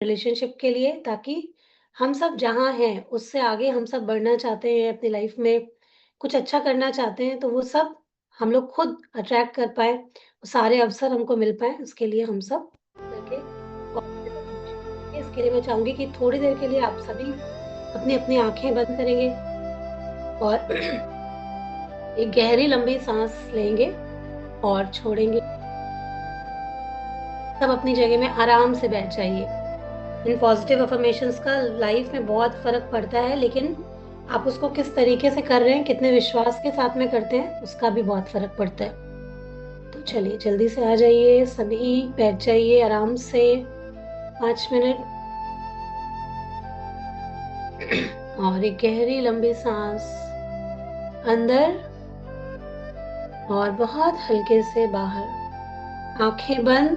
Relationship के लिए, ताकि हम सब जहाँ हैं उससे आगे हम सब बढ़ना चाहते हैं अपनी लाइफ में, कुछ अच्छा करना चाहते हैं, तो वो सब हम लोग खुद अट्रैक्ट कर पाएँ, वो सारे अवसर हमको मिल पाएँ, उसके लिए हम सब करके पॉजिटिव अफ़र्मेशन करेंगे। इसके लिए मैं चाहूँगी कि थोड़ी देर के लिए आप सभी अपनी-अपनी आँखें बंद करेंगे और एक गहरी लंबी साँस लेंगे और छोड़ेंगे। सब अपनी जगह में आराम से बैठ जाइए। इन पॉजिटिव अफ़र्मेशंस का लाइफ में बहुत फ़र्क पड़ता है, लेकिन आप उसको किस तरीके से कर रहे हैं, कितने विश्वास के साथ में करते हैं, उसका भी बहुत फ़र्क पड़ता है। तो चलिए जल्दी से आ जाइए, सभी बैठ जाइए आराम से 5 मिनट और एक गहरी लंबी साँस अंदर और बहुत हल्के से बाहर। आँखें बंद,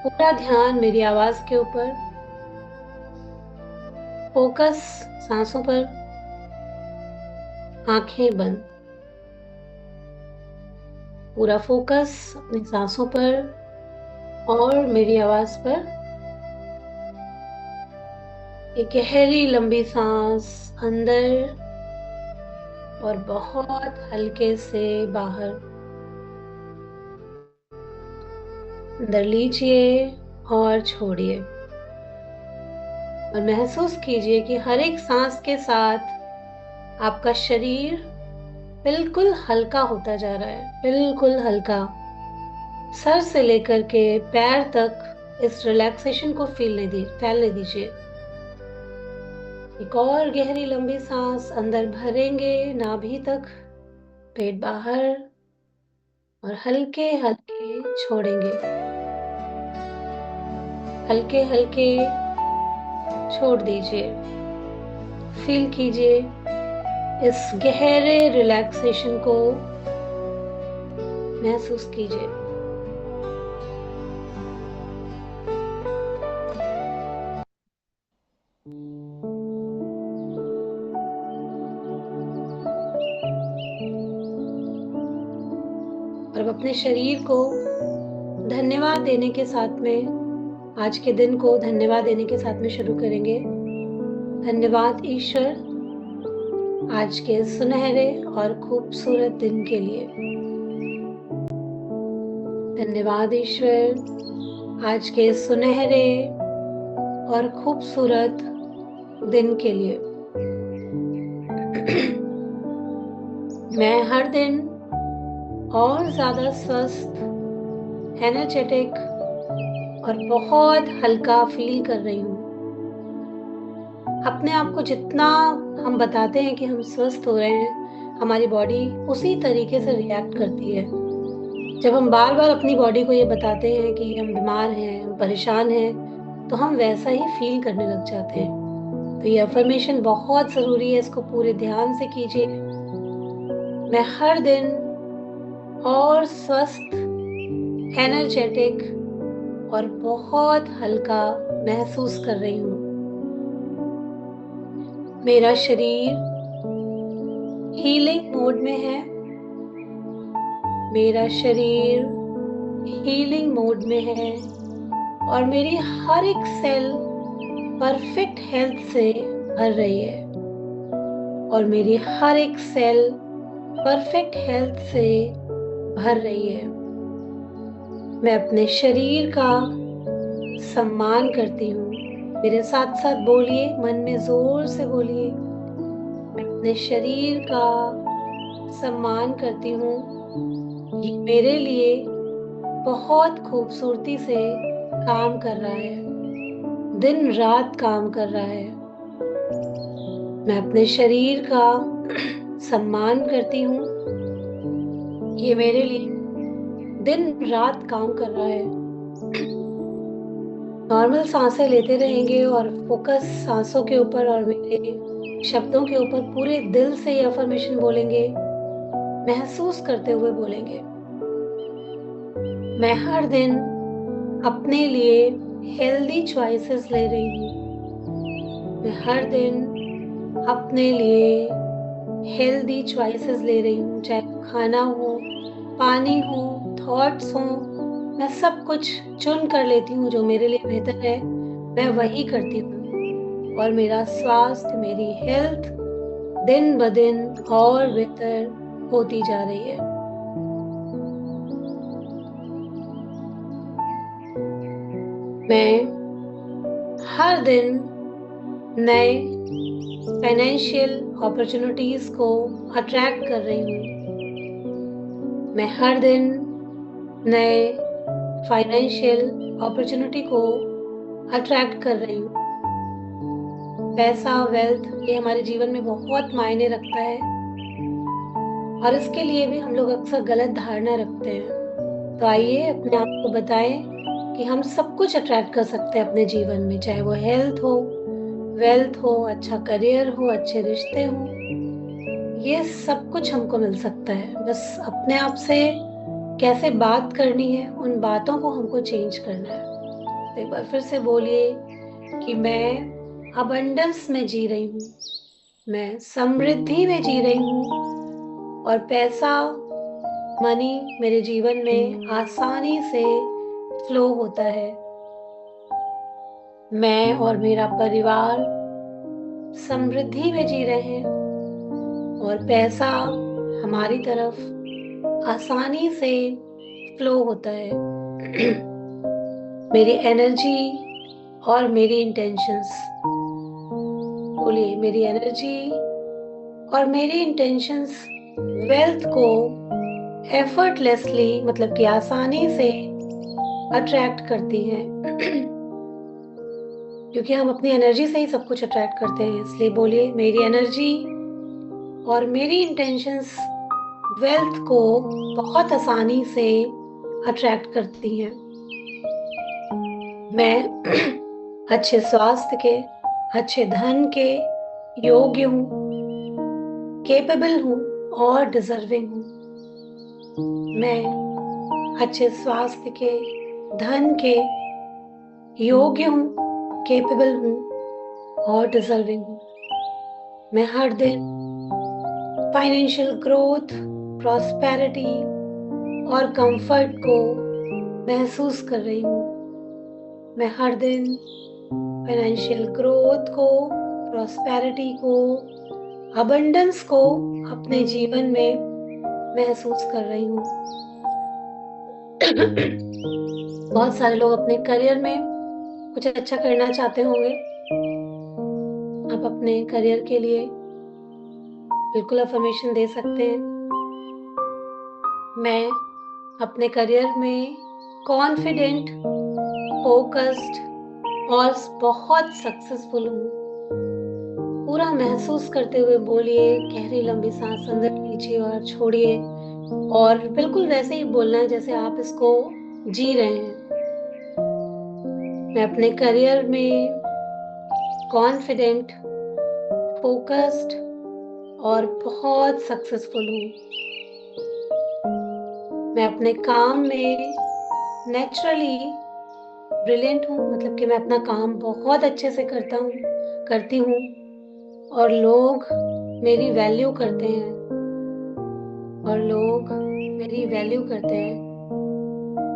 पूरा ध्यान मेरी आवाज़ के ऊपर, फ़ोकस साँसों पर, आँखें बंद। पूरा फ़ोकस अपनी साँसों पर और मेरी आवाज़ पर। एक गहरी लंबी साँस अंदर और बहुत हल्के से बाहर। अंदर लीजिए और छोड़िए और महसूस कीजिए कि हर एक साँस के साथ आपका शरीर बिल्कुल हल्का होता जा रहा है, बिल्कुल हल्का। सर से लेकर के पैर तक इस रिलैक्सेशन को फैलने दीजिए। एक और गहरी लंबी सांस अंदर भरेंगे नाभि तक, पेट बाहर और हल्के हल्के छोड़ेंगे। हल्के हल्के छोड़ दीजिए। फील कीजिए इस गहरे रिलैक्सेशन को, महसूस कीजिए। और अब अपने शरीर को धन्यवाद देने के साथ में, आज के दिन को धन्यवाद देने के साथ में शुरू करेंगे। धन्यवाद ईश्वर, आज के सुनहरे और खूबसूरत दिन के लिए। धन्यवाद ईश्वर, आज के सुनहरे और खूबसूरत दिन के लिए। मैं हर दिन और ज़्यादा स्वस्थ, एनर्जेटिक और बहुत हल्का फील कर रही हूँ। अपने आप को जितना हम बताते हैं कि हम स्वस्थ हो रहे हैं, हमारी बॉडी उसी तरीके से रिएक्ट करती है। जब हम बार-बार अपनी बॉडी को ये बताते हैं कि हम बीमार हैं, हम परेशान हैं, तो हम वैसा ही फील करने लग जाते हैं। तो ये अफ़र्मेशन बहुत ज़रूरी है, इसको पूरे ध्यान से कीजिए। मैं हर दिन और स्वस्थ, एनर्जेटिक और बहुत हल्का महसूस कर रही हूँ। मेरा शरीर हीलिंग मोड में है। मेरा शरीर हीलिंग मोड में है और मेरी हर एक सेल परफेक्ट हेल्थ से भर रही है और मेरी हर एक सेल परफेक्ट हेल्थ से भर रही है। मैं अपने शरीर का सम्मान करती हूँ। मेरे साथ साथ बोलिए, मन में जोर से बोलिए, मैं अपने शरीर का सम्मान करती हूँ। ये मेरे लिए बहुत खूबसूरती से काम कर रहा है, दिन रात काम कर रहा है। मैं अपने शरीर का सम्मान करती हूँ। ये मेरे लिए दिन रात काम कर रहा है। नॉर्मल सांसें लेते रहेंगे और फोकस सांसों के ऊपर और मेरे शब्दों के ऊपर पूरे दिल से ये अफर्मेशन बोलेंगे, महसूस करते हुए बोलेंगे। मैं हर दिन अपने लिए हेल्दी चॉइसेस ले रही हूँ। मैं हर दिन अपने लिए हेल्दी चॉइसेस ले रही हूँ, चाहे खाना हो, पानी हो, थॉट्स हो, मैं सब कुछ चुन कर लेती हूँ जो मेरे लिए बेहतर है मैं वही करती हूँ और मेरा स्वास्थ्य, मेरी हेल्थ दिन ब दिन और बेहतर होती जा रही है। मैं हर दिन नए फाइनेंशियल अपॉर्चुनिटीज को अट्रैक्ट कर रही हूँ। मैं हर दिन नए फाइनेंशियल अपॉर्चुनिटी को अट्रैक्ट कर रही हूँ। पैसा, वेल्थ, ये हमारे जीवन में बहुत मायने रखता है और इसके लिए भी हम लोग अक्सर गलत धारणा रखते हैं। तो आइए अपने आप को बताएं कि हम सब कुछ अट्रैक्ट कर सकते हैं अपने जीवन में, चाहे वो हेल्थ हो, वेल्थ हो, अच्छा करियर हो, अच्छे रिश्ते हो, ये सब कुछ हमको मिल सकता है। बस अपने आप से कैसे बात करनी है, उन बातों को हमको चेंज करना है। तो एक बार फिर से बोलिए कि मैं अबंडेंस में जी रही हूँ, मैं समृद्धि में जी रही हूँ और पैसा, मनी मेरे जीवन में आसानी से फ्लो होता है। मैं और मेरा परिवार समृद्धि में जी रहे हैं और पैसा हमारी तरफ आसानी से फ्लो होता है। मेरी एनर्जी और मेरी इंटेंशंस, बोलिए, मेरी एनर्जी और मेरी इंटेंशंस वेल्थ को एफर्टलेसली, मतलब कि आसानी से अट्रैक्ट करती हैं। क्योंकि हम अपनी एनर्जी से ही सब कुछ अट्रैक्ट करते हैं, इसलिए बोलिए, मेरी एनर्जी और मेरी इंटेंशंस वेल्थ को बहुत आसानी से अट्रैक्ट करती हैं। मैं अच्छे स्वास्थ्य के, अच्छे धन के योग्य हूँ, केपेबल हूँ और डिजर्विंग हूँ। मैं अच्छे स्वास्थ्य के, धन के योग्य हूँ, केपेबल हूँ और डिजर्विंग हूँ। मैं हर दिन फाइनेंशियल ग्रोथ, प्रॉस्पेरिटी और कंफर्ट को महसूस कर रही हूँ। मैं हर दिन फाइनेंशियल ग्रोथ को, प्रॉस्पेरिटी को, अबंडेंस को अपने जीवन में महसूस कर रही हूँ। बहुत सारे लोग अपने करियर में कुछ अच्छा करना चाहते होंगे। आप अपने करियर के लिए बिल्कुल अफर्मेशन दे सकते हैं। मैं अपने करियर में कॉन्फिडेंट, फोकस्ड और बहुत सक्सेसफुल हूँ। पूरा महसूस करते हुए बोलिए, गहरी लंबी सांस अंदर लीजिए और छोड़िए और बिल्कुल वैसे ही बोलना है जैसे आप इसको जी रहे हैं। मैं अपने करियर में कॉन्फिडेंट, फोकस्ड और बहुत सक्सेसफुल हूँ। मैं अपने काम में नेचुरली ब्रिलियंट हूँ, मतलब कि मैं अपना काम बहुत अच्छे से करती हूँ और लोग मेरी वैल्यू करते हैं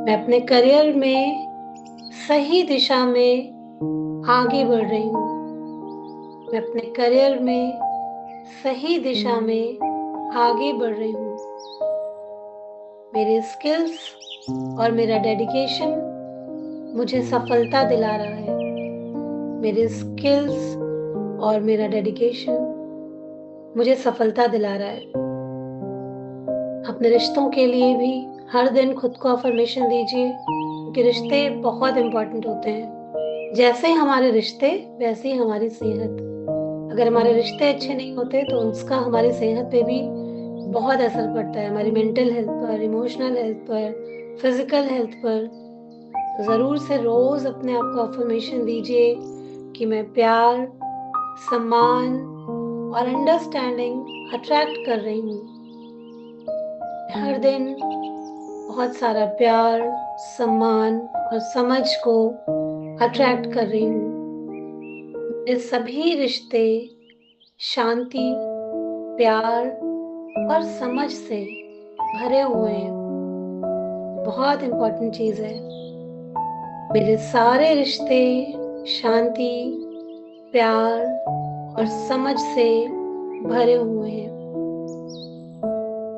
मैं अपने करियर में सही दिशा में आगे बढ़ रही हूँ। मैं अपने करियर में सही दिशा में आगे बढ़ रही हूँ। मेरे स्किल्स और मेरा डेडिकेशन मुझे सफलता दिला रहा है। मेरे स्किल्स और मेरा डेडिकेशन मुझे सफलता दिला रहा है। अपने रिश्तों के लिए भी हर दिन खुद को अफर्मेशन दीजिए, क्योंकि रिश्ते बहुत इंपॉर्टेंट होते हैं। जैसे हमारे रिश्ते वैसे ही हमारी सेहत। अगर हमारे रिश्ते अच्छे नहीं होते तो उसका हमारी सेहत पे भी बहुत असर पड़ता है, हमारी मेंटल हेल्थ पर, इमोशनल हेल्थ पर, फिजिकल हेल्थ पर। तो ज़रूर से रोज़ अपने आप को अफर्मेशन दीजिए कि मैं प्यार, सम्मान और अंडरस्टैंडिंग अट्रैक्ट कर रही हूँ। हर दिन बहुत सारा प्यार, सम्मान और समझ को अट्रैक्ट कर रही हूँ। मेरे सभी रिश्ते शांति, प्यार और समझ से भरे हुए हैं। बहुत इंपॉर्टेंट चीज़ है। मेरे सारे रिश्ते शांति, प्यार और समझ से भरे हुए हैं।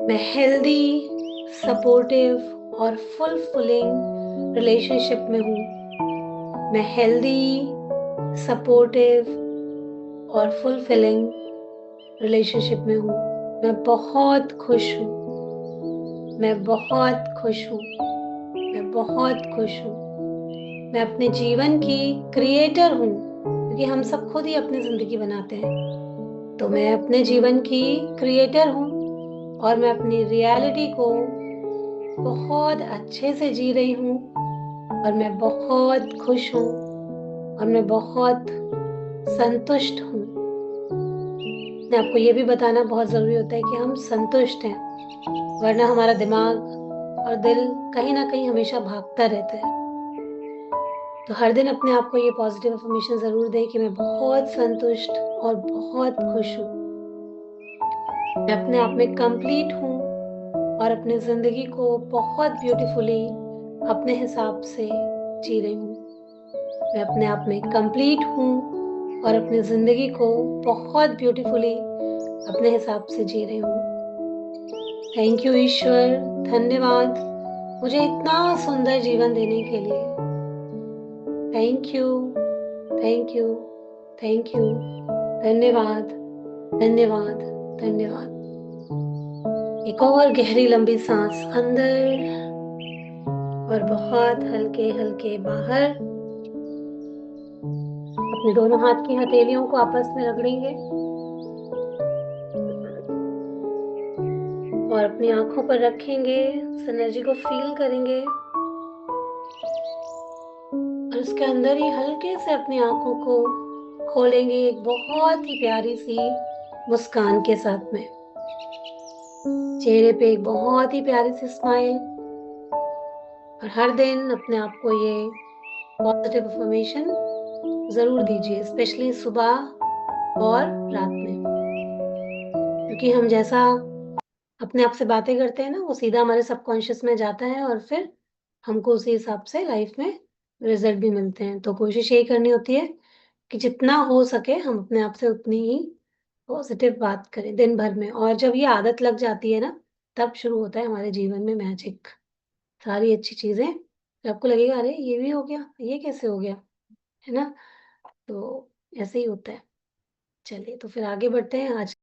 मैं हेल्दी, सपोर्टिव और फुलफिलिंग रिलेशनशिप में हूँ। मैं हेल्दी, सपोर्टिव और फुलफिलिंग रिलेशनशिप में हूँ। मैं बहुत खुश हूँ। मैं बहुत खुश हूँ। मैं बहुत खुश हूँ। मैं अपने जीवन की क्रिएटर हूँ, क्योंकि हम सब खुद ही अपनी जिंदगी बनाते हैं। तो मैं अपने जीवन की क्रिएटर हूँ और मैं अपनी रियलिटी को बहुत अच्छे से जी रही हूँ और मैं बहुत खुश हूँ और मैं बहुत संतुष्ट हूँ। मैं आपको ये भी बताना बहुत जरूरी होता है कि हम संतुष्ट हैं, वरना हमारा दिमाग और दिल कहीं ना कहीं हमेशा भागता रहता है। तो हर दिन अपने आप को ये पॉजिटिव अफर्मेशन जरूर दें कि मैं बहुत संतुष्ट और बहुत खुश हूँ। मैं अपने आप में कंप्लीट हूँ और अपनी जिंदगी को बहुत ब्यूटीफुली अपने हिसाब से जी रही हूँ। मैं अपने आप में कंप्लीट हूँ और अपनी जिंदगी को बहुत ब्यूटीफुली अपने हिसाब से जी रही हूँ। थैंक यू ईश्वर, धन्यवाद मुझे इतना सुंदर जीवन देने के लिए। Thank you, thank you, thank you. धन्यवाद, धन्यवाद, धन्यवाद। एक और गहरी लंबी सांस अंदर और बहुत हल्के हल्के बाहर। अपने दोनों हाथ की हथेलियों को आपस में रगड़ेंगे और अपनी आंखों पर रखेंगे। उस एनर्जी को फील करेंगे और उसके अंदर ही हल्के से अपनी आंखों को खोलेंगे एक बहुत ही प्यारी सी मुस्कान के साथ में। चेहरे पे एक बहुत ही प्यारी सी स्माइल। और हर दिन अपने आप को ये पॉजिटिव अफर्मेशन जरूर दीजिए, स्पेशली सुबह और रात में, क्योंकि हम जैसा अपने आप से बातें करते हैं ना, वो सीधा हमारे सबकॉन्शियस में जाता है और फिर हमको उसी हिसाब से लाइफ में रिजल्ट भी मिलते हैं। तो कोशिश यही करनी होती है कि जितना हो सके हम अपने आप से उतनी ही पॉजिटिव बात करें दिन भर में। और जब ये आदत लग जाती है ना, तब शुरू होता है हमारे जीवन में मैजिक। सारी अच्छी चीजें फिर आपको लगेगा अरे ये भी हो गया, ये कैसे हो गया, है ना। तो ऐसे ही होता है। चलिए तो फिर आगे बढ़ते हैं। आज